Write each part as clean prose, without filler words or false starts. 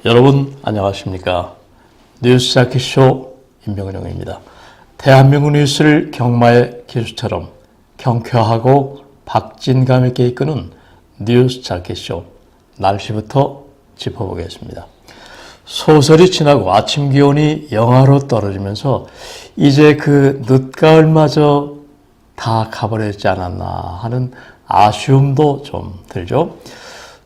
여러분 안녕하십니까? 뉴스 자키쇼 임병룡입니다. 대한민국 뉴스를 경마의 기수처럼 경쾌하고 박진감 있게 이끄는 뉴스 자키쇼 날씨부터 짚어보겠습니다. 소설이 지나고 아침 기온이 영하로 떨어지면서 이제 그 늦가을마저 다 가버렸지 않았나 하는 아쉬움도 좀 들죠.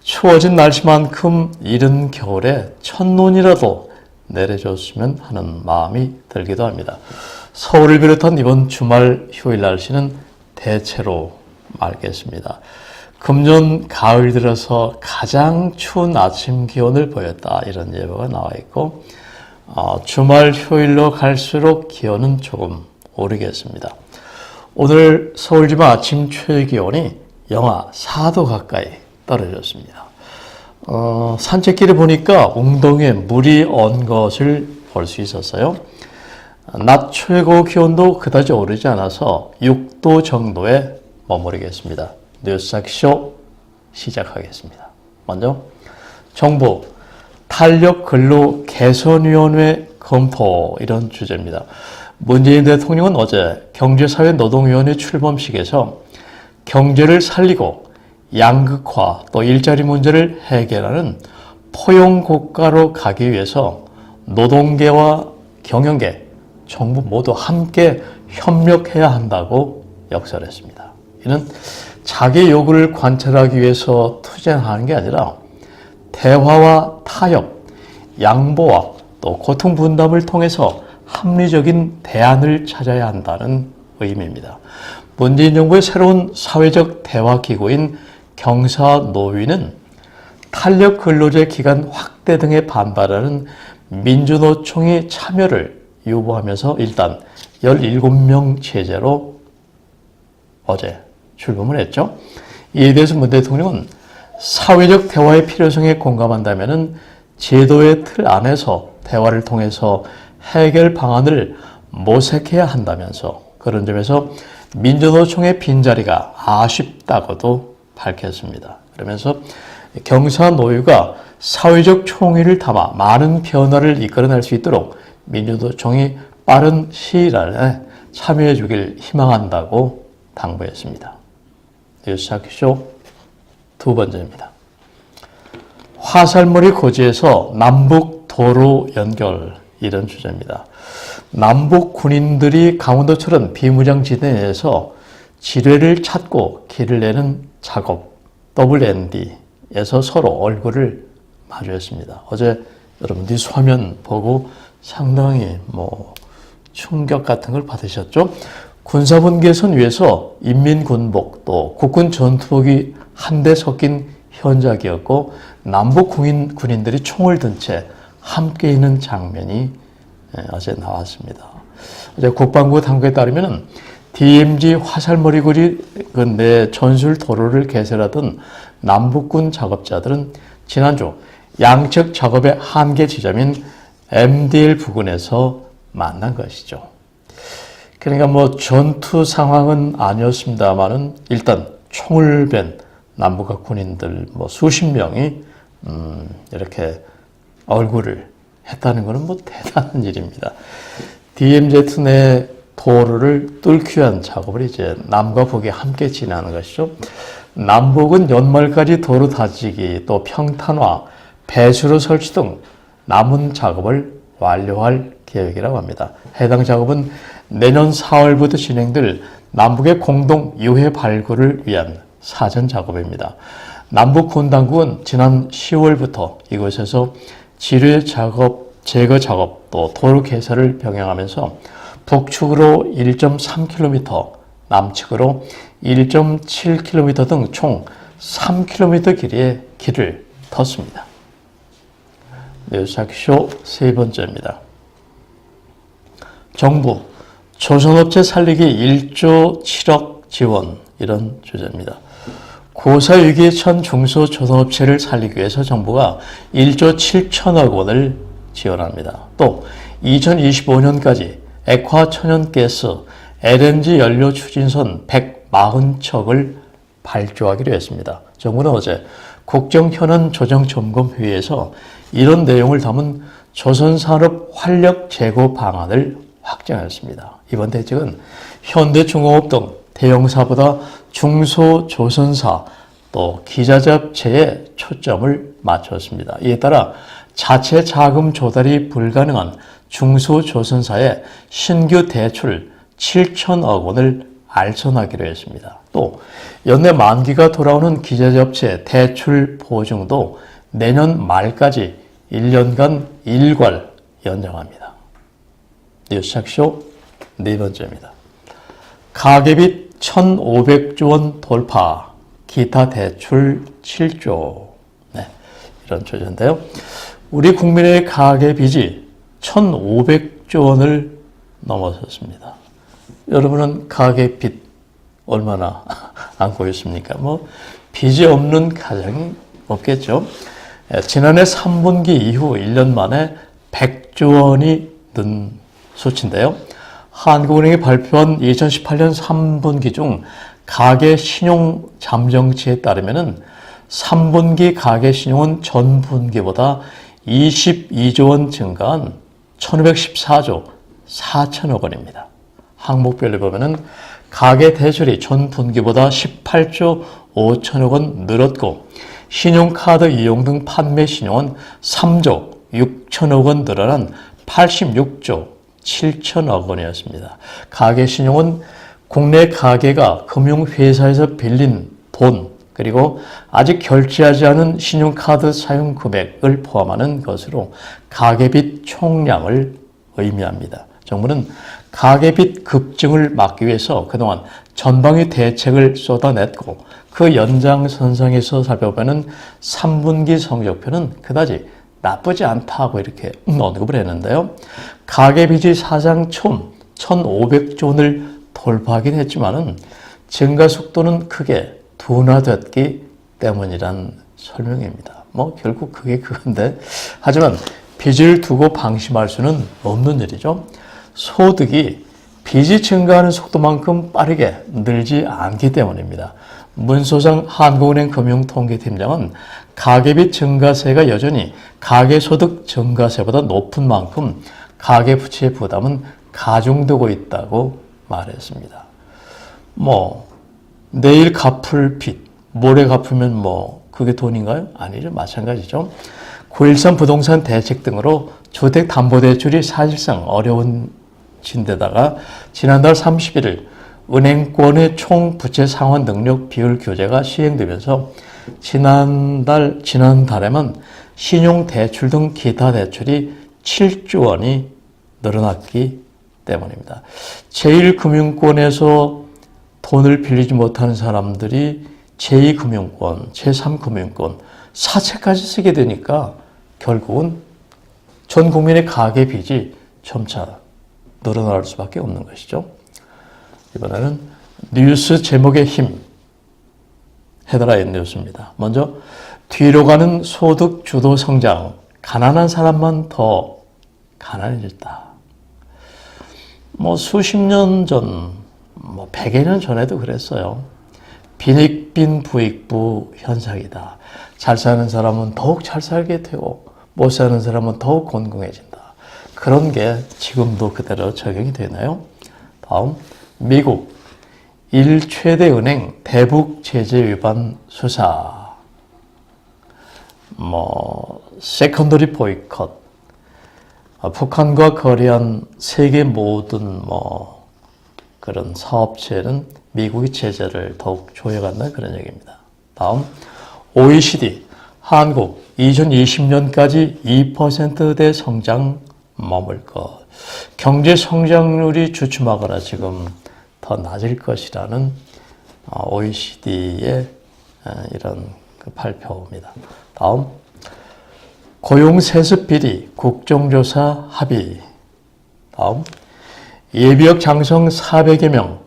추워진 날씨만큼 이른 겨울에 첫눈이라도 내려줬으면 하는 마음이 들기도 합니다. 서울을 비롯한 이번 주말 휴일 날씨는 대체로 맑겠습니다. 금년 가을 들어서 가장 추운 아침 기온을 보였다, 이런 예보가 나와 있고 주말 휴일로 갈수록 기온은 조금 오르겠습니다. 오늘 서울 지방 아침 최저 기온이 영하 4도 가까이 떨어졌습니다. 산책길에 보니까 웅덩이에 물이 얹은 것을 볼 수 있었어요. 낮 최고 기온도 그다지 오르지 않아서 6도 정도에 머무르겠습니다. 뉴스 자키쇼 시작하겠습니다. 먼저 정부 탄력근로개선위원회 검토, 이런 주제입니다. 문재인 대통령은 어제 경제사회노동위원회 출범식에서 경제를 살리고 양극화 또 일자리 문제를 해결하는 포용국가로 가기 위해서 노동계와 경영계, 정부 모두 함께 협력해야 한다고 역설했습니다. 이는 자기 요구를 관철하기 위해서 투쟁하는 게 아니라 대화와 타협, 양보와 또 고통 분담을 통해서 합리적인 대안을 찾아야 한다는 의미입니다. 문재인 정부의 새로운 사회적 대화 기구인 경사노위는 탄력 근로제 기간 확대 등에 반발하는 민주노총의 참여를 요구하면서 일단 17명 체제로 어제 출범을 했죠. 이에 대해서 문 대통령은 사회적 대화의 필요성에 공감한다면 제도의 틀 안에서 대화를 통해서 해결 방안을 모색해야 한다면서 그런 점에서 민주노총의 빈자리가 아쉽다고도 밝혔습니다. 그러면서 경사노위가 사회적 총의를 담아 많은 변화를 이끌어낼 수 있도록 민주노총이 빠른 시일 안에 참여해 주길 희망한다고 당부했습니다. 뉴스 자키쇼 두 번째입니다. 화살머리 고지에서 남북 도로 연결, 이런 주제입니다. 남북 군인들이 강원도처럼 비무장지대 내에서 지뢰를 찾고 길을 내는 작업 WND에서 서로 얼굴을 마주했습니다. 어제 여러분 뉴스 화면 보고 상당히 충격 같은 걸 받으셨죠? 군사분 개선 위해서 인민군복 또 국군 전투복이 한데 섞인 현장이었고 남북 군인들이 총을 든 채 함께 있는 장면이 어제 나왔습니다. 어제 국방부 당국에 따르면 DMZ 화살머리 고지 내 전술 도로를 개설하던 남북군 작업자들은 지난주 양측 작업의 한계 지점인 MDL 부근에서 만난 것이죠. 그러니까 전투 상황은 아니었습니다만은 일단 총을 벤 남북 군인들 수십 명이 이렇게 얼굴을 했다는 것은 대단한 일입니다. DMZ 내 도로를 뚫기 위한 작업을 이제 남과 북이 함께 진행하는 것이죠. 남북은 연말까지 도로 다지기 또 평탄화, 배수로 설치 등 남은 작업을 완료할 계획이라고 합니다. 해당 작업은 내년 4월부터 진행될 남북의 공동 유해 발굴을 위한 사전 작업입니다. 남북 군 당국은 지난 10월부터 이곳에서 지뢰 작업, 제거 작업 또 도로 개설을 병행하면서 북측으로 1.3km, 남측으로 1.7km 등 총 3km 길이의 길을 텄습니다. 뉴스 자키쇼 세 번째입니다. 정부 조선업체 살리기 1조 7억 지원, 이런 주제입니다. 고사 위기에 처한 중소조선업체를 살리기 위해서 정부가 1조 7천억 원을 지원합니다. 또 2025년까지 액화 천연가스, LNG 연료 추진선 140척을 발주하기로 했습니다. 정부는 어제 국정현안 조정점검회의에서 이런 내용을 담은 조선산업 활력 제고 방안을 확정했습니다. 이번 대책은 현대중공업 등 대형사보다 중소조선사 또 기자재업체에 초점을 맞췄습니다. 이에 따라 자체 자금 조달이 불가능한 중소조선사에 신규 대출 7천억 원을 알선하기로 했습니다. 또 연내 만기가 돌아오는 기자재업체 대출 보증도 내년 말까지 1년간 일괄 연장합니다. 뉴스착쇼 네 번째입니다. 가계빚 1,500조 원 돌파, 기타 대출 7조. 네, 이런 조제인데요. 우리 국민의 가계빚이 1,500조 원을 넘어섰습니다. 여러분은 가계빚 얼마나 안고 있습니까? 빚이 없는 가정이 없겠죠. 지난해 3분기 이후 1년 만에 100조 원이 는 수치인데요. 한국은행이 발표한 2018년 3분기 중 가계 신용 잠정치에 따르면 3분기 가계 신용은 전분기보다 22조 원 증가한 1,514조 4천억 원입니다. 항목별로 보면 가계 대출이 전분기보다 18조 5천억 원 늘었고 신용카드 이용 등 판매 신용은 3조 6천억 원 늘어난 86조 7천억 원이었습니다. 가계 신용은 국내 가계가 금융회사에서 빌린 돈 그리고 아직 결제하지 않은 신용카드 사용 금액을 포함하는 것으로 가계빚 총량을 의미합니다. 정부는 가계빚 급증을 막기 위해서 그동안 전방위 대책을 쏟아냈고 그 연장선상에서 살펴보면 3분기 성적표는 그다지 나쁘지 않다고 이렇게 언급을 했는데요. 가계빚이 사상 처음 1,500조 원을 돌파하긴 했지만은 증가 속도는 크게 둔화됐기 때문이란 설명입니다. 결국 그게 그건데 하지만 빚을 두고 방심할 수는 없는 일이죠. 소득이 빚이 증가하는 속도만큼 빠르게 늘지 않기 때문입니다. 문소장 한국은행 금융통계팀장은 가계빚 증가세가 여전히 가계소득 증가세보다 높은 만큼 가계부채 부담은 가중되고 있다고 말했습니다. 내일 갚을 빚, 모레 갚으면 그게 돈인가요? 아니죠. 마찬가지죠. 9.13 부동산 대책 등으로 주택담보대출이 사실상 어려워진 데다가 지난달 31일 은행권의 총 부채 상환 능력 비율 규제가 시행되면서 지난달에만 신용대출 등 기타 대출이 7조 원이 늘어났기 때문입니다. 제1금융권에서 돈을 빌리지 못하는 사람들이 제2금융권, 제3금융권, 사채까지 쓰게 되니까 결국은 전 국민의 가계빚이 점차 늘어날 수밖에 없는 것이죠. 이번에는 뉴스 제목의 힘, 헤드라인 뉴스입니다. 먼저 뒤로 가는 소득 주도 성장, 가난한 사람만 더 가난해졌다. 수십 년 전, 100여 년 전에도 그랬어요. 빈익빈 부익부 현상이다. 잘 사는 사람은 더욱 잘 살게 되고 못 사는 사람은 더욱 건강해진다. 그런 게 지금도 그대로 적용이 되나요? 다음, 미국 1최대 은행 대북 제재 위반 수사. 세컨더리 보이콧. 북한과 거래한 세계 모든 그런 사업체는 미국이 제재를 더욱 조여간다 그런 얘기입니다. 다음, OECD 한국 2020년까지 2%대 성장 머물 것. 경제 성장률이 주춤하거나 지금 더 낮을 것이라는 OECD의 이런 발표입니다. 다음, 고용세습 비리 국정조사 합의. 다음, 예비역 장성 400여 명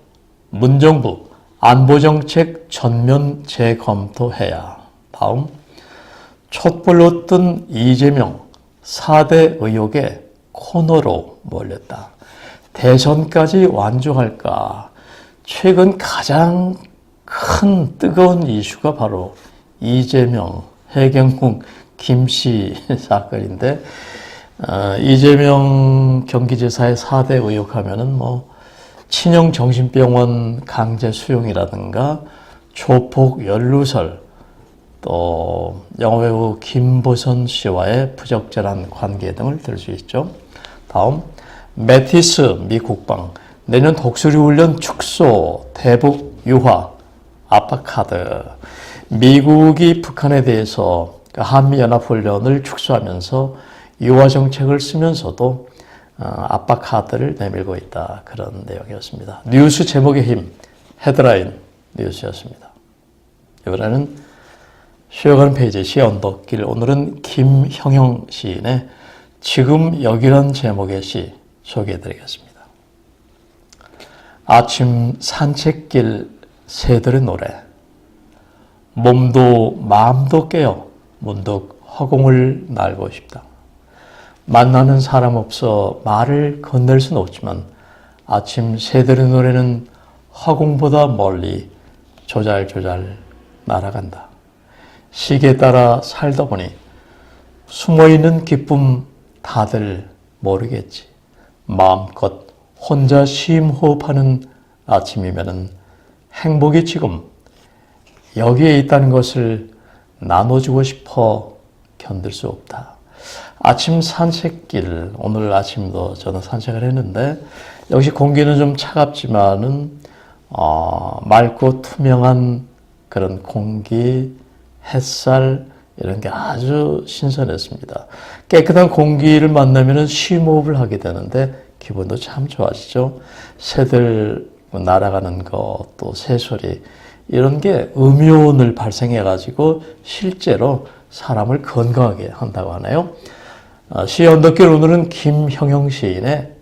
문정부 안보정책 전면 재검토해야. 다음, 촛불로 뜬 이재명 4대 의혹에 코너로 몰렸다. 대선까지 완주할까? 최근 가장 큰 뜨거운 이슈가 바로 이재명, 해경궁 김씨 사건인데 이재명 경기지사의 4대 의혹 하면은 뭐 친형 정신병원 강제 수용이라든가 조폭 연루설, 또 영화배우 김보선 씨와의 부적절한 관계 등을 들 수 있죠. 다음, 매티스 미 국방 내년 독수리 훈련 축소, 대북 유화, 압박카드. 미국이 북한에 대해서 한미연합훈련을 축소하면서 유화 정책을 쓰면서도 압박카드를 내밀고 있다. 그런 내용이었습니다. 뉴스 제목의 힘, 헤드라인 뉴스였습니다. 이번에는 쉬어가는 페이지 시 언덕길. 오늘은 김형영 시인의 지금 여기란 제목의 시 소개해드리겠습니다. 아침 산책길 새들의 노래, 몸도 마음도 깨어 문득 허공을 날고 싶다. 만나는 사람 없어 말을 건넬 수는 없지만 아침 새들의 노래는 허공보다 멀리 조잘조잘 날아간다. 시계에 따라 살다 보니 숨어있는 기쁨 다들 모르겠지. 마음껏 혼자 심호흡하는 아침이면은 행복이 지금 여기에 있다는 것을 나눠주고 싶어 견딜 수 없다. 아침 산책길, 오늘 아침도 저는 산책을 했는데 역시 공기는 좀 차갑지만은 맑고 투명한 그런 공기, 햇살 이런 게 아주 신선했습니다. 깨끗한 공기를 만나면 심호흡을 하게 되는데 기분도 참 좋아지죠. 새들 날아가는 것, 또 새소리 이런 게 음이온을 발생해가지고 실제로 사람을 건강하게 한다고 하네요. 시 언덕길 오늘은 김형영 시인의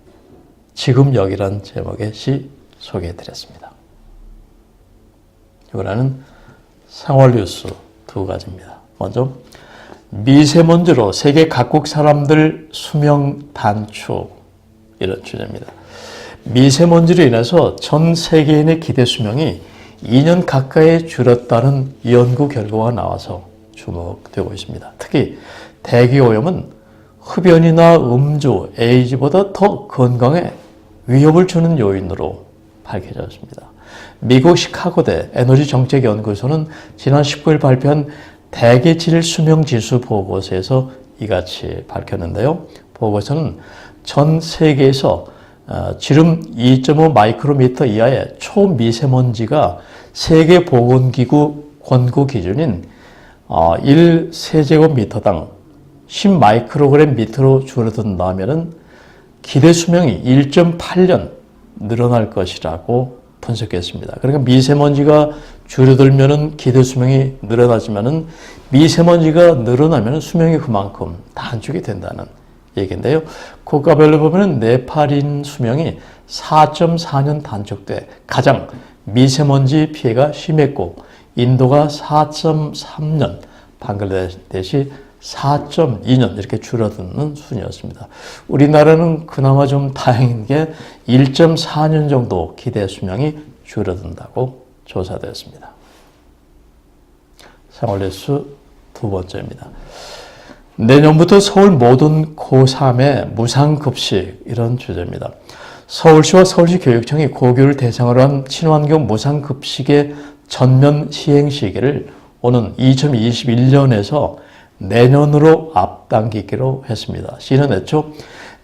지금 여기란 제목의 시 소개해드렸습니다. 이번에는 생활 뉴스 두 가지입니다. 먼저 미세먼지로 세계 각국 사람들 수명 단축, 이런 주제입니다. 미세먼지로 인해서 전 세계인의 기대 수명이 2년 가까이 줄었다는 연구 결과가 나와서 주목되고 있습니다. 특히 대기오염은 흡연이나 음주, 에이즈보다 더 건강에 위협을 주는 요인으로 밝혀졌습니다. 미국 시카고대 에너지정책연구소는 지난 19일 발표한 대기질 수명지수 보고서에서 이같이 밝혔는데요. 보고서는 전 세계에서 지름 2.5 마이크로미터 이하의 초미세먼지가 세계보건기구 권고 기준인 1세제곱미터당 10 마이크로그램 밑으로 줄어든다면 기대 수명이 1.8년 늘어날 것이라고 분석했습니다. 그러니까 미세먼지가 줄어들면 기대 수명이 늘어나지만 미세먼지가 늘어나면 수명이 그만큼 단축이 된다는 얘기인데요. 국가별로 보면 네팔인 수명이 4.4년 단축돼 가장 미세먼지 피해가 심했고 인도가 4.3년, 방글라데시 4.2년 이렇게 줄어드는 순이었습니다. 우리나라는 그나마 좀 다행인 게 1.4년 정도 기대 수명이 줄어든다고 조사되었습니다. 생활뉴스 두 번째입니다. 내년부터 서울 모든 고3의 무상급식, 이런 주제입니다. 서울시와 서울시 교육청이 고교를 대상으로 한 친환경 무상급식의 전면 시행 시기를 오는 2021년에서 내년으로 앞당기기로 했습니다. 시는 애초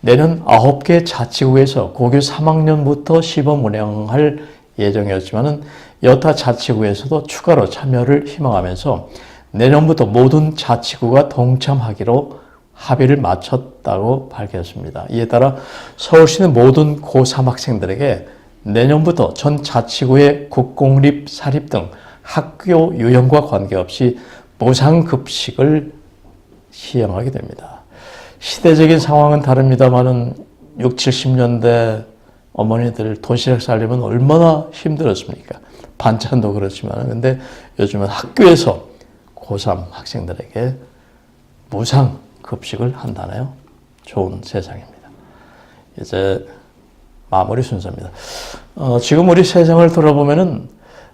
내년 9개 자치구에서 고교 3학년부터 시범 운영할 예정이었지만 여타 자치구에서도 추가로 참여를 희망하면서 내년부터 모든 자치구가 동참하기로 합의를 마쳤다고 밝혔습니다. 이에 따라 서울시는 모든 고3 학생들에게 내년부터 전 자치구의 국공립, 사립 등 학교 유형과 관계없이 무상급식을 시행하게 됩니다. 시대적인 상황은 다릅니다만은 6, 70년대 어머니들 도시락 살림은 얼마나 힘들었습니까? 반찬도 그렇지만 근데 요즘은 학교에서 고3 학생들에게 무상 급식을 한다네요. 좋은 세상입니다. 이제 마무리 순서입니다. 지금 우리 세상을 돌아보면은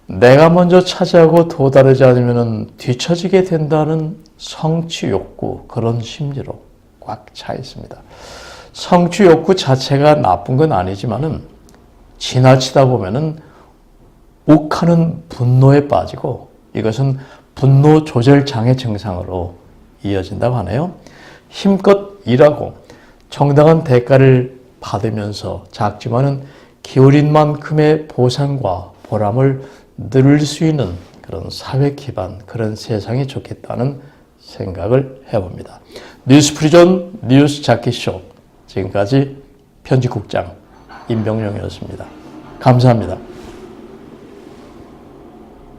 내가 먼저 차지하고 도달하지 않으면 뒤처지게 된다는 성취 욕구, 그런 심리로 꽉 차 있습니다. 성취 욕구 자체가 나쁜 건 아니지만은 지나치다 보면은 욱하는 분노에 빠지고 이것은 분노 조절 장애 증상으로 이어진다고 하네요. 힘껏 일하고 정당한 대가를 받으면서 작지만은 기울인 만큼의 보상과 보람을 누릴 수 있는 그런 사회 기반, 그런 세상이 좋겠다는 생각을 해봅니다. 뉴스프리전 뉴스 자켓쇼, 지금까지 편집국장 임병용이었습니다. 감사합니다.